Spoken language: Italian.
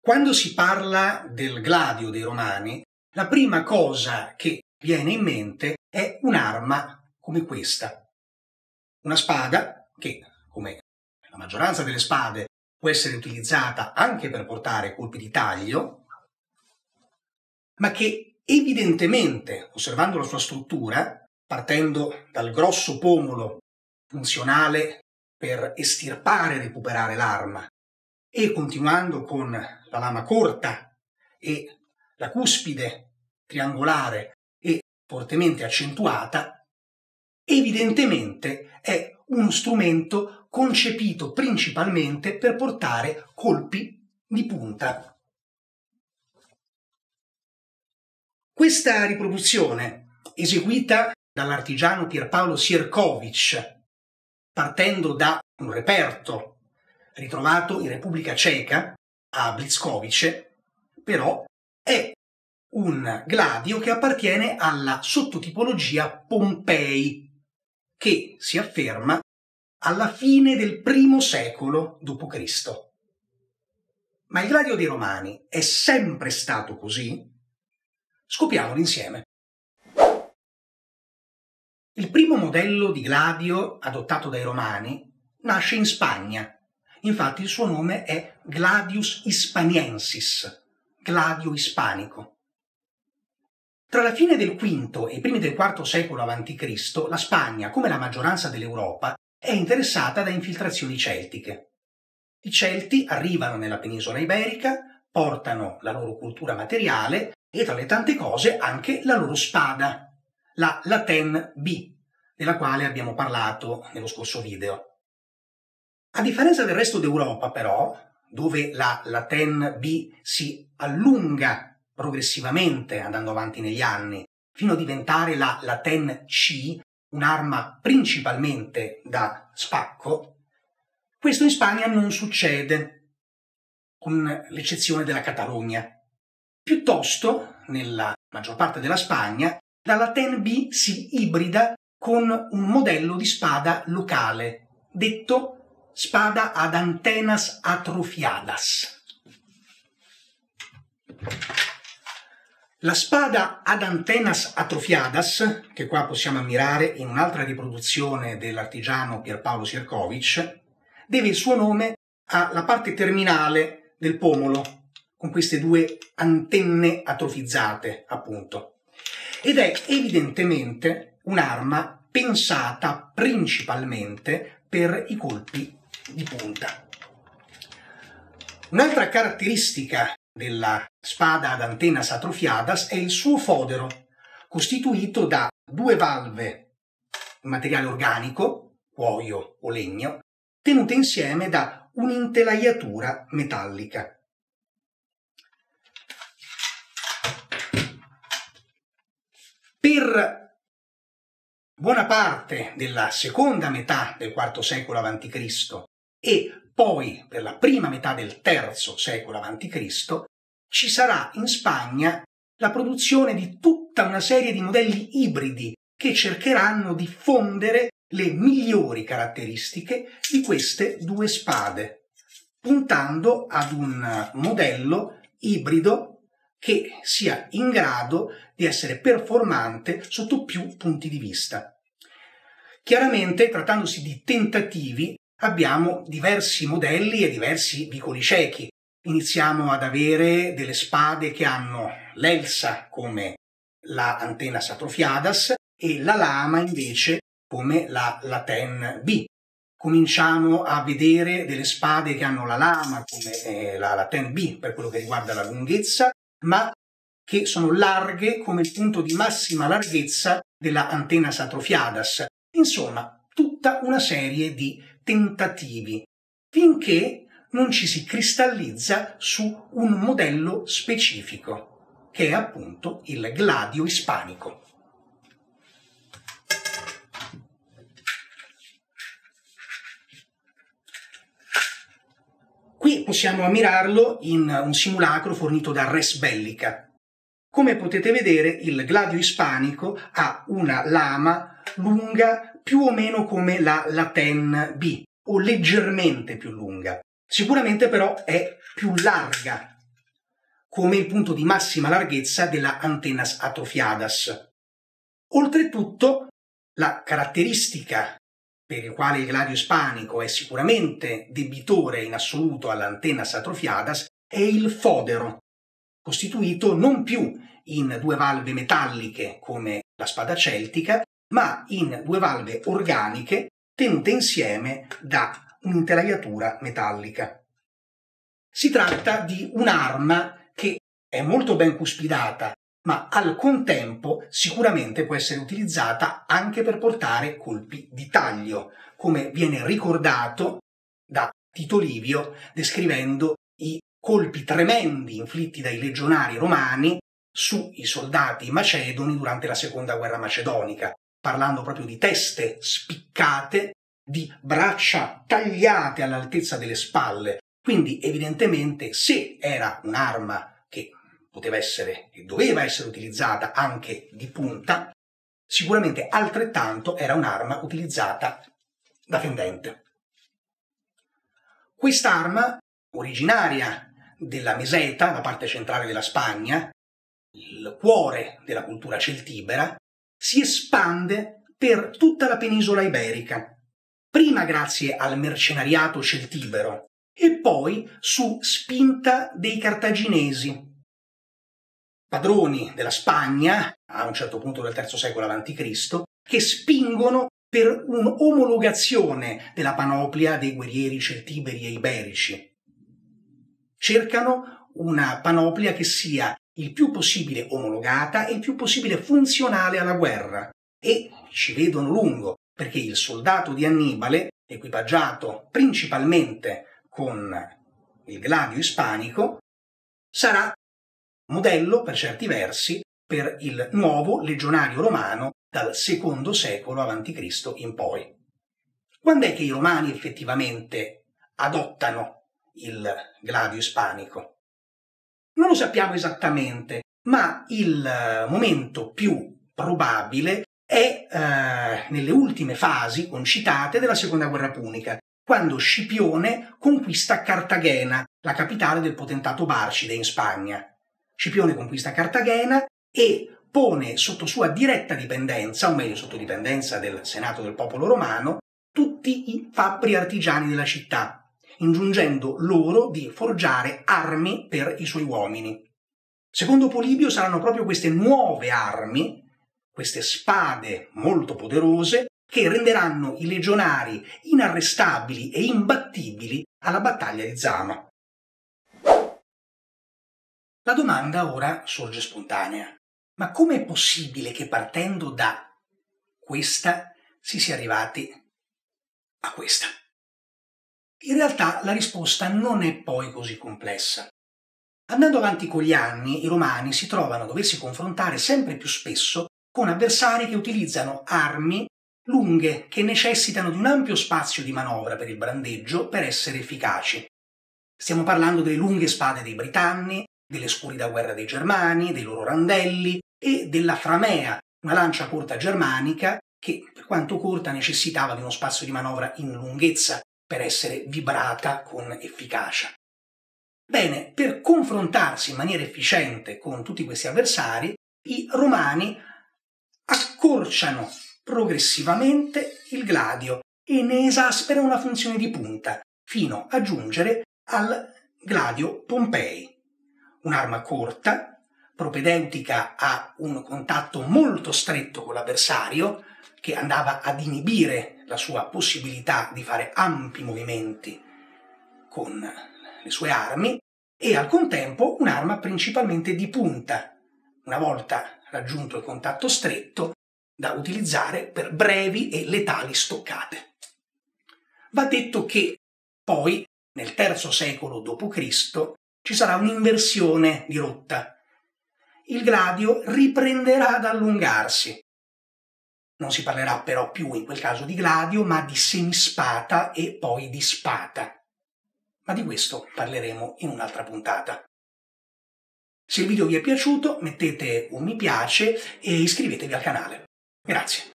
Quando si parla del gladio dei Romani, la prima cosa che viene in mente è un'arma come questa. Una spada che, come la maggioranza delle spade, può essere utilizzata anche per portare colpi di taglio, ma che evidentemente, osservando la sua struttura, partendo dal grosso pomolo funzionale per estirpare e recuperare l'arma, e continuando con la lama corta e la cuspide triangolare e fortemente accentuata, evidentemente è uno strumento concepito principalmente per portare colpi di punta. Questa riproduzione, eseguita dall'artigiano Pierpaolo Sierkovich, partendo da un reperto ritrovato in Repubblica Ceca, a Błyskowice, però è un gladio che appartiene alla sottotipologia Pompei, che si afferma alla fine del I secolo d.C. Ma il gladio dei Romani è sempre stato così? Scopriamolo insieme. Il primo modello di gladio adottato dai Romani nasce in Spagna. Infatti il suo nome è Gladius Hispaniensis, gladio ispanico. Tra la fine del V e i primi del IV secolo a.C., la Spagna, come la maggioranza dell'Europa, è interessata da infiltrazioni celtiche. I Celti arrivano nella penisola iberica, portano la loro cultura materiale e, tra le tante cose, anche la loro spada, la Laten B, della quale abbiamo parlato nello scorso video. A differenza del resto d'Europa, però, dove la Laten B si allunga progressivamente andando avanti negli anni, fino a diventare la Laten C, un'arma principalmente da spacco, questo in Spagna non succede, con l'eccezione della Catalogna. Piuttosto, nella maggior parte della Spagna, la Laten B si ibrida con un modello di spada locale, detto spada ad antenas atrofiadas. La spada ad antenas atrofiadas, che qua possiamo ammirare in un'altra riproduzione dell'artigiano Pierpaolo Sierkovich, deve il suo nome alla parte terminale del pomolo, con queste due antenne atrofizzate, appunto. Ed è evidentemente un'arma pensata principalmente per i colpi di punta. Un'altra caratteristica della spada ad antenas atrofiadas è il suo fodero, costituito da due valve in materiale organico, cuoio o legno, tenute insieme da un'intelaiatura metallica. Per buona parte della seconda metà del IV secolo a.C. e poi per la prima metà del III secolo a.C. ci sarà in Spagna la produzione di tutta una serie di modelli ibridi che cercheranno di fondere le migliori caratteristiche di queste due spade, puntando ad un modello ibrido che sia in grado di essere performante sotto più punti di vista. Chiaramente, trattandosi di tentativi, abbiamo diversi modelli e diversi vicoli ciechi. Iniziamo ad avere delle spade che hanno l'elsa come la antenas atrofiadas e la lama invece come la Laten B. Cominciamo a vedere delle spade che hanno la lama come la Laten B per quello che riguarda la lunghezza, ma che sono larghe come il punto di massima larghezza della antenas atrofiadas. Insomma, tutta una serie di tentativi, finché non ci si cristallizza su un modello specifico, che è appunto il gladio ispanico. Qui possiamo ammirarlo in un simulacro fornito da Res Bellica. Come potete vedere, il gladio ispanico ha una lama lunga più o meno come la Laten B, o leggermente più lunga. Sicuramente però è più larga come il punto di massima larghezza della antennas atrofiadas. Oltretutto, la caratteristica per il quale il gladio ispanico è sicuramente debitore in assoluto all'antennas atrofiadas è il fodero, costituito non più in due valve metalliche come la spada celtica, ma in due valve organiche tenute insieme da un'intelaiatura metallica. Si tratta di un'arma che è molto ben cuspidata, ma al contempo sicuramente può essere utilizzata anche per portare colpi di taglio, come viene ricordato da Tito Livio descrivendo i colpi tremendi inflitti dai legionari romani sui soldati macedoni durante la seconda guerra macedonica, parlando proprio di teste spiccate, di braccia tagliate all'altezza delle spalle. Quindi evidentemente se era un'arma che poteva essere e doveva essere utilizzata anche di punta, sicuramente altrettanto era un'arma utilizzata da fendente. Quest'arma, originaria della Meseta, la parte centrale della Spagna, il cuore della cultura celtibera, si espande per tutta la penisola iberica, prima grazie al mercenariato celtibero e poi su spinta dei cartaginesi, padroni della Spagna, a un certo punto del III secolo a.C., che spingono per un'omologazione della panoplia dei guerrieri celtiberi e iberici. Cercano una panoplia che sia il più possibile omologata e il più possibile funzionale alla guerra, e ci vedono lungo, perché il soldato di Annibale, equipaggiato principalmente con il gladio ispanico, sarà modello, per certi versi, per il nuovo legionario romano dal II secolo a.C. in poi. Quando è che i romani effettivamente adottano il gladio ispanico? Non lo sappiamo esattamente, ma il momento più probabile è nelle ultime fasi concitate della Seconda Guerra Punica, quando Scipione conquista Cartagena, la capitale del potentato Barcide in Spagna. Scipione conquista Cartagena e pone sotto sua diretta dipendenza, o meglio sotto dipendenza del Senato del Popolo Romano, tutti i fabbri artigiani della città, ingiungendo loro di forgiare armi per i suoi uomini. Secondo Polibio saranno proprio queste nuove armi, queste spade molto poderose, che renderanno i legionari inarrestabili e imbattibili alla battaglia di Zama. La domanda ora sorge spontanea. Ma com'è possibile che partendo da questa si sia arrivati a questa? In realtà la risposta non è poi così complessa. Andando avanti con gli anni, i romani si trovano a doversi confrontare sempre più spesso con avversari che utilizzano armi lunghe che necessitano di un ampio spazio di manovra per il brandeggio per essere efficaci. Stiamo parlando delle lunghe spade dei Britanni, delle scuri da guerra dei Germani, dei loro randelli e della framea, una lancia corta germanica che, per quanto corta, necessitava di uno spazio di manovra in lunghezza per essere vibrata con efficacia. Bene, per confrontarsi in maniera efficiente con tutti questi avversari, i romani accorciano progressivamente il gladio e ne esasperano la funzione di punta, fino a giungere al gladio Pompei, un'arma corta, propedeutica a un contatto molto stretto con l'avversario, che andava ad inibire la sua possibilità di fare ampi movimenti con le sue armi, e al contempo un'arma principalmente di punta, una volta raggiunto il contatto stretto, da utilizzare per brevi e letali stoccate. Va detto che poi, nel III secolo d.C., ci sarà un'inversione di rotta. Il gladio riprenderà ad allungarsi. Non si parlerà però più in quel caso di gladio, ma di semispata e poi di spata. Ma di questo parleremo in un'altra puntata. Se il video vi è piaciuto, mettete un mi piace e iscrivetevi al canale. Grazie.